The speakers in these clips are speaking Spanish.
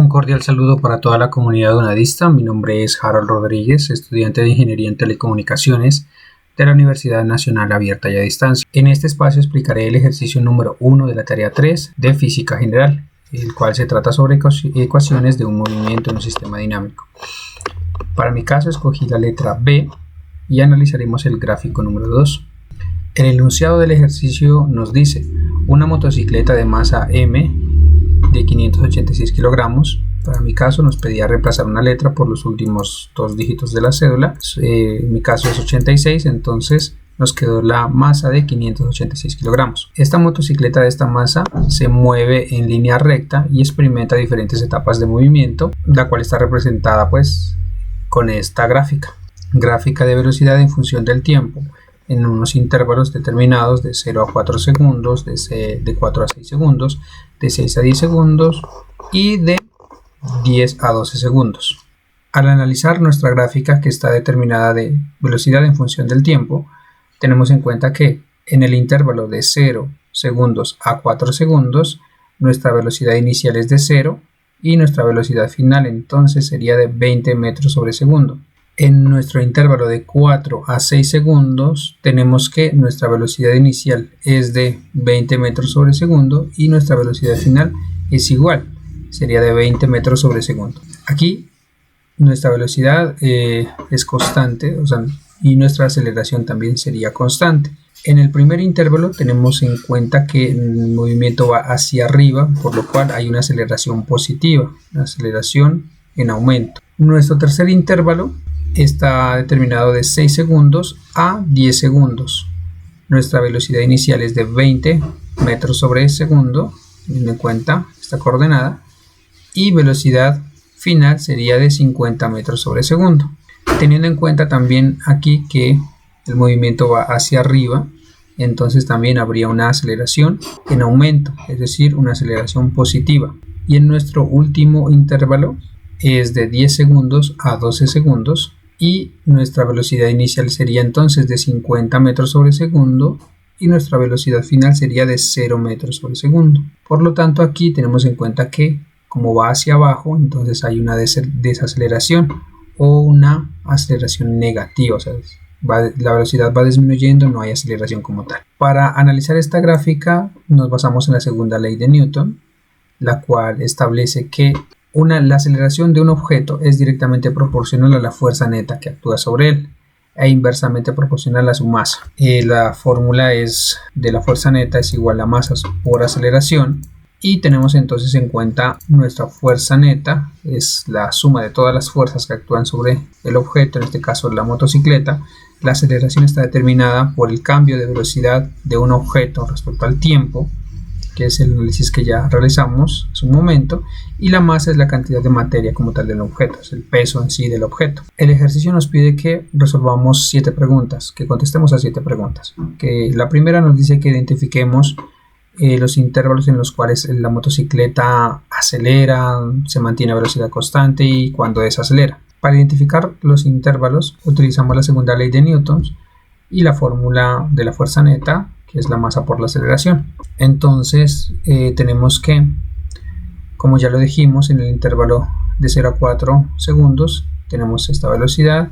Un cordial saludo para toda la comunidad donadista. Mi nombre es Harold Rodríguez, estudiante de Ingeniería en Telecomunicaciones de la Universidad Nacional Abierta y a Distancia. En este espacio explicaré el ejercicio número 1 de la tarea 3 de Física General, el cual se trata sobre ecuaciones de un movimiento en un sistema dinámico. Para mi caso escogí la letra B y analizaremos el gráfico número 2. El enunciado del ejercicio nos dice: una motocicleta de masa M de 586 kilogramos. Para mi caso nos pedía reemplazar una letra por los últimos dos dígitos de la cédula. En mi caso es 86, entonces nos quedó la masa de 586 kilogramos. Esta motocicleta de esta masa se mueve en línea recta y experimenta diferentes etapas de movimiento, la cual está representada pues con esta gráfica de velocidad en función del tiempo, en unos intervalos determinados de 0 a 4 segundos, de 4 a 6 segundos, de 6 a 10 segundos y de 10 a 12 segundos. Al analizar nuestra gráfica, que está determinada de velocidad en función del tiempo, tenemos en cuenta que en el intervalo de 0 segundos a 4 segundos, nuestra velocidad inicial es de 0 y nuestra velocidad final entonces sería de 20 metros sobre segundo. En nuestro intervalo de 4 a 6 segundos tenemos que nuestra velocidad inicial es de 20 metros sobre segundo y nuestra velocidad final es igual, sería de 20 metros sobre segundo. Aquí nuestra velocidad es constante, y nuestra aceleración también sería constante. En el primer intervalo tenemos en cuenta que el movimiento va hacia arriba, por lo cual hay una aceleración positiva, una aceleración en aumento. Nuestro tercer intervalo está determinado de 6 segundos a 10 segundos. Nuestra velocidad inicial es de 20 metros sobre segundo, teniendo en cuenta esta coordenada, y velocidad final sería de 50 metros sobre segundo. Teniendo en cuenta también aquí que el movimiento va hacia arriba, entonces también habría una aceleración en aumento, es decir, una aceleración positiva. Y en nuestro último intervalo es de 10 segundos a 12 segundos y nuestra velocidad inicial sería entonces de 50 metros sobre segundo y nuestra velocidad final sería de 0 metros sobre segundo. Por lo tanto, aquí tenemos en cuenta que como va hacia abajo, entonces hay una desaceleración o una aceleración negativa, la velocidad va disminuyendo, no hay aceleración como tal. Para analizar esta gráfica nos basamos en la segunda ley de Newton, la cual establece que la aceleración de un objeto es directamente proporcional a la fuerza neta que actúa sobre él e inversamente proporcional a su masa. La fórmula es de la fuerza neta es igual a masa por aceleración, y tenemos entonces en cuenta nuestra fuerza neta es la suma de todas las fuerzas que actúan sobre el objeto, en este caso la motocicleta. La aceleración está determinada por el cambio de velocidad de un objeto respecto al tiempo, que es el análisis que ya realizamos hace un momento, y la masa es la cantidad de materia como tal del objeto, es el peso en sí del objeto. El ejercicio nos pide que resolvamos 7 preguntas, que contestemos a 7 preguntas. La primera nos dice que identifiquemos los intervalos en los cuales la motocicleta acelera, se mantiene a velocidad constante y cuando desacelera. Para identificar los intervalos utilizamos la segunda ley de Newton y la fórmula de la fuerza neta, que es la masa por la aceleración. Entonces tenemos que, como ya lo dijimos, en el intervalo de 0 a 4 segundos tenemos esta velocidad,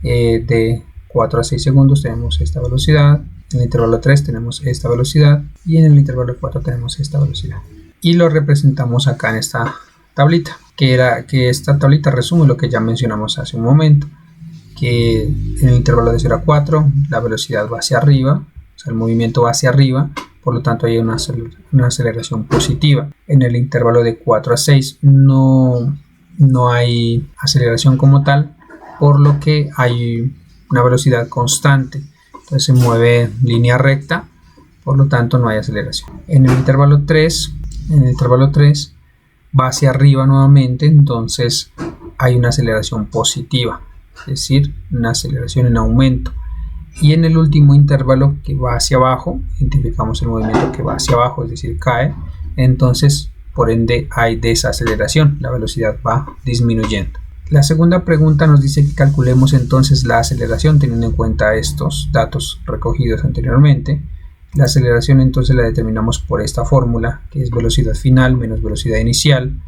de 4 a 6 segundos tenemos esta velocidad, en el intervalo 3 tenemos esta velocidad y en el intervalo 4 tenemos esta velocidad. Y lo representamos acá en esta tablita, que esta tablita resume lo que ya mencionamos hace un momento, que en el intervalo de 0 a 4 la velocidad va hacia arriba, el movimiento va hacia arriba, por lo tanto hay una aceleración positiva. En el intervalo de 4 a 6 no hay aceleración como tal, por lo que hay una velocidad constante, entonces se mueve en línea recta, por lo tanto no hay aceleración. En el intervalo 3 va hacia arriba nuevamente, entonces hay una aceleración positiva, es decir, una aceleración en aumento. Y en el último intervalo, que va hacia abajo, identificamos el movimiento que va hacia abajo, es decir, cae, entonces por ende hay desaceleración, la velocidad va disminuyendo. La segunda pregunta nos dice que calculemos entonces la aceleración teniendo en cuenta estos datos recogidos anteriormente. La aceleración entonces la determinamos por esta fórmula, que es velocidad final menos velocidad inicial,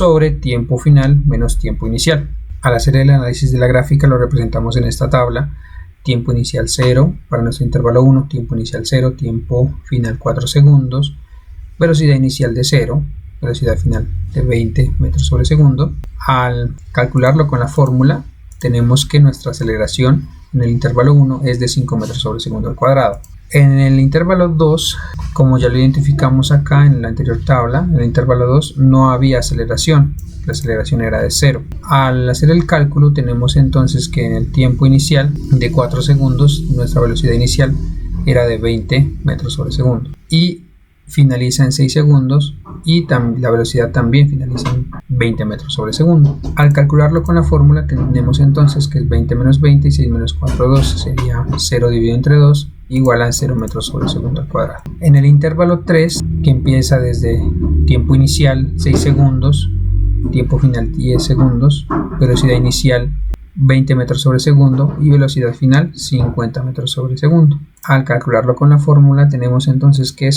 sobre tiempo final menos tiempo inicial. Al hacer el análisis de la gráfica lo representamos en esta tabla: tiempo inicial 0 para nuestro intervalo 1, tiempo inicial 0, tiempo final 4 segundos, velocidad inicial de 0, velocidad final de 20 metros sobre segundo. Al calcularlo con la fórmula tenemos que nuestra aceleración en el intervalo 1 es de 5 metros sobre segundo al cuadrado. En el intervalo 2, como ya lo identificamos acá en la anterior tabla, en el intervalo 2 no había aceleración, la aceleración era de 0. Al hacer el cálculo tenemos entonces que en el tiempo inicial de 4 segundos nuestra velocidad inicial era de 20 metros sobre segundo y finaliza en 6 segundos y la velocidad también finaliza en 20 metros sobre segundo. Al calcularlo con la fórmula tenemos entonces que es 20 menos 20 y 6 menos 4, 2, sería 0 dividido entre 2 igual a 0 metros sobre segundo al cuadrado. En el intervalo 3, que empieza desde tiempo inicial 6 segundos, tiempo final 10 segundos, velocidad inicial 20 metros sobre segundo y velocidad final 50 metros sobre segundo. Al calcularlo con la fórmula tenemos entonces que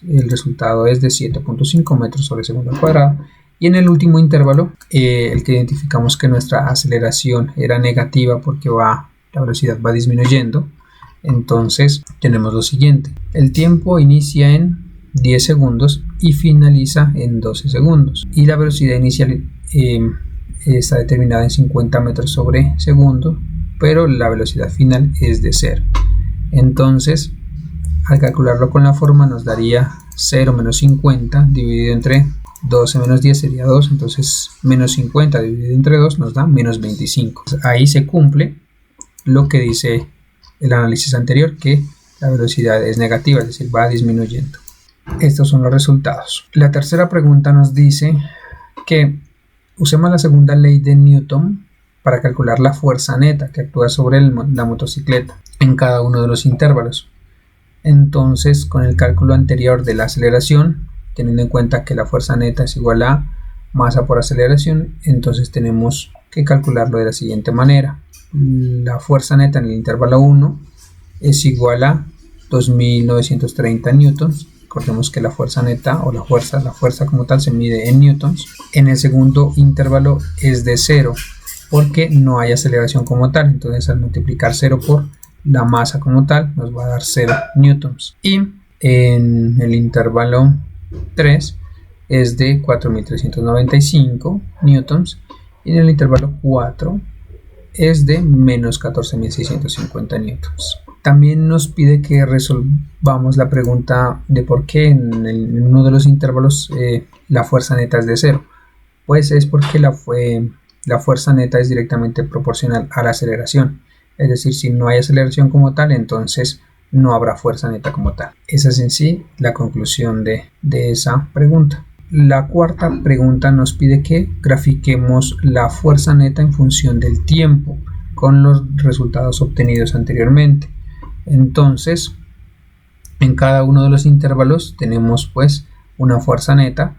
el resultado es de 7.5 metros sobre segundo al cuadrado. Y en el último intervalo, el que identificamos que nuestra aceleración era negativa porque la velocidad va disminuyendo, entonces tenemos lo siguiente: el tiempo inicia en 10 segundos y finaliza en 12 segundos y la velocidad inicial está determinada en 50 metros sobre segundo, pero la velocidad final es de 0. Entonces al calcularlo con la forma nos daría 0 menos 50 dividido entre 12 menos 10 sería 2, entonces menos 50 dividido entre 2 nos da menos 25. Ahí se cumple lo que dice el análisis anterior, que la velocidad es negativa, es decir, va disminuyendo. Estos son los resultados. La tercera pregunta nos dice que usemos la segunda ley de Newton para calcular la fuerza neta que actúa sobre la motocicleta en cada uno de los intervalos. Entonces, con el cálculo anterior de la aceleración, teniendo en cuenta que la fuerza neta es igual a masa por aceleración, entonces tenemos que calcularlo de la siguiente manera: la fuerza neta en el intervalo 1 es igual a 2.930 newtons. Recordemos que la fuerza neta o la fuerza como tal se mide en newtons. En el segundo intervalo es de 0 porque no hay aceleración como tal, entonces al multiplicar 0 por la masa como tal nos va a dar 0 newtons. Y en el intervalo 3 es de 4.395 newtons y en el intervalo 4 es de menos 14.650 newtons. También nos pide que resolvamos la pregunta de por qué en uno de los intervalos la fuerza neta es de 0. Pues es porque la fuerza neta es directamente proporcional a la aceleración. Es decir, si no hay aceleración como tal, entonces no habrá fuerza neta como tal. Esa es en sí la conclusión de esa pregunta. La cuarta pregunta nos pide que grafiquemos la fuerza neta en función del tiempo con los resultados obtenidos anteriormente. Entonces, en cada uno de los intervalos tenemos pues una fuerza neta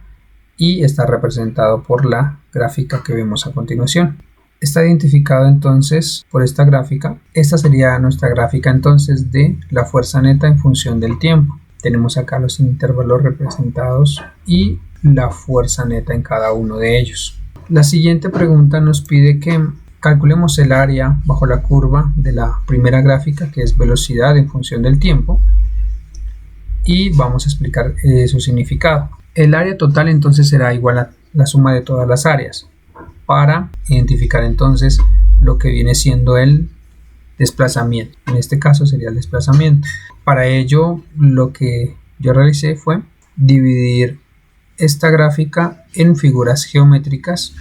y está representado por la gráfica que vemos a continuación. Está identificado entonces por esta gráfica. Esta sería nuestra gráfica entonces de la fuerza neta en función del tiempo. Tenemos acá los intervalos representados y la fuerza neta en cada uno de ellos. La siguiente pregunta nos pide que calculemos el área bajo la curva de la primera gráfica, que es velocidad en función del tiempo, y vamos a explicar su significado. El área total entonces será igual a la suma de todas las áreas para identificar entonces lo que viene siendo el desplazamiento. En este caso sería el desplazamiento. Para ello lo que yo realicé fue dividir esta gráfica en figuras geométricas.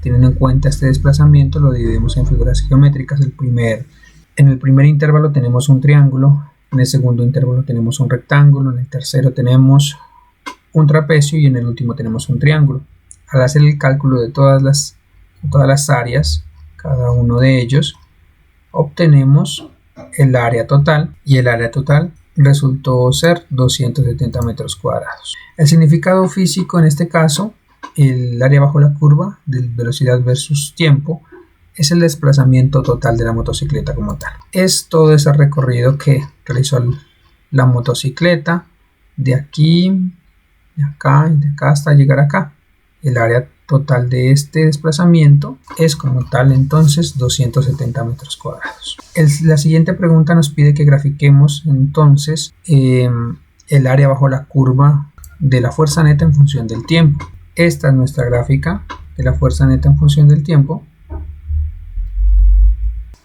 Teniendo en cuenta este desplazamiento, lo dividimos en figuras geométricas. En el primer intervalo tenemos un triángulo, en el segundo intervalo tenemos un rectángulo, en el tercero tenemos un trapecio y en el último tenemos un triángulo. Al hacer el cálculo de todas las áreas, cada uno de ellos, obtenemos el área total y el área total resultó ser 270 metros cuadrados. El significado físico en este caso, el área bajo la curva de velocidad versus tiempo, es el desplazamiento total de la motocicleta como tal. Es todo ese recorrido que realizó la motocicleta de aquí, de acá y de acá hasta llegar acá. El área total de este desplazamiento es como tal entonces 270 metros cuadrados. La siguiente pregunta nos pide que grafiquemos entonces el área bajo la curva de la fuerza neta en función del tiempo. Esta es nuestra gráfica de la fuerza neta en función del tiempo.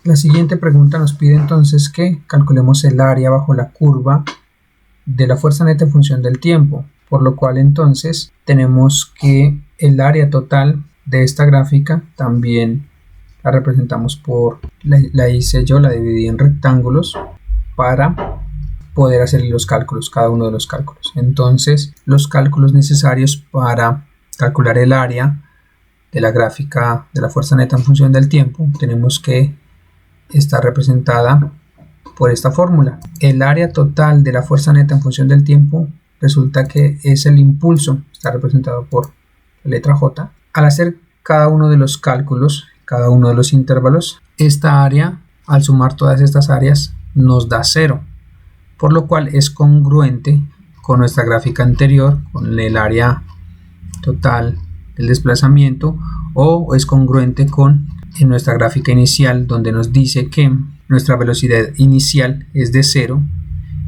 La siguiente pregunta nos pide entonces que calculemos el área bajo la curva de la fuerza neta en función del tiempo, por lo cual entonces tenemos que el área total de esta gráfica también la representamos por, la dividí en rectángulos para poder hacer los cálculos, cada uno de los cálculos. Entonces los cálculos necesarios para calcular el área de la gráfica de la fuerza neta en función del tiempo tenemos que está representada por esta fórmula. El área total de la fuerza neta en función del tiempo resulta que es el impulso, está representado por la letra J. Al hacer cada uno de los cálculos, cada uno de los intervalos, esta área, al sumar todas estas áreas, nos da 0, por lo cual es congruente con nuestra gráfica anterior, con el área total del desplazamiento, o es congruente con en nuestra gráfica inicial, donde nos dice que nuestra velocidad inicial es de 0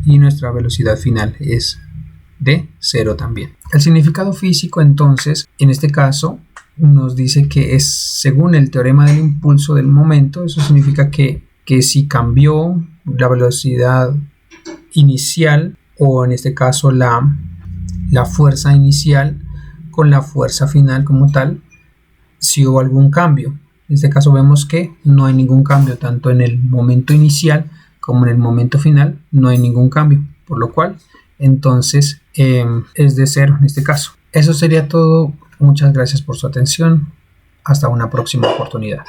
y nuestra velocidad final es de 0 también. El significado físico entonces en este caso nos dice que es según el teorema del impulso del momento. Eso significa que si cambió la velocidad inicial, o en este caso la fuerza inicial con la fuerza final como tal, si hubo algún cambio. En este caso vemos que no hay ningún cambio, tanto en el momento inicial como en el momento final no hay ningún cambio, por lo cual entonces es de 0 en este caso. Eso sería todo. Muchas gracias por su atención. Hasta una próxima oportunidad.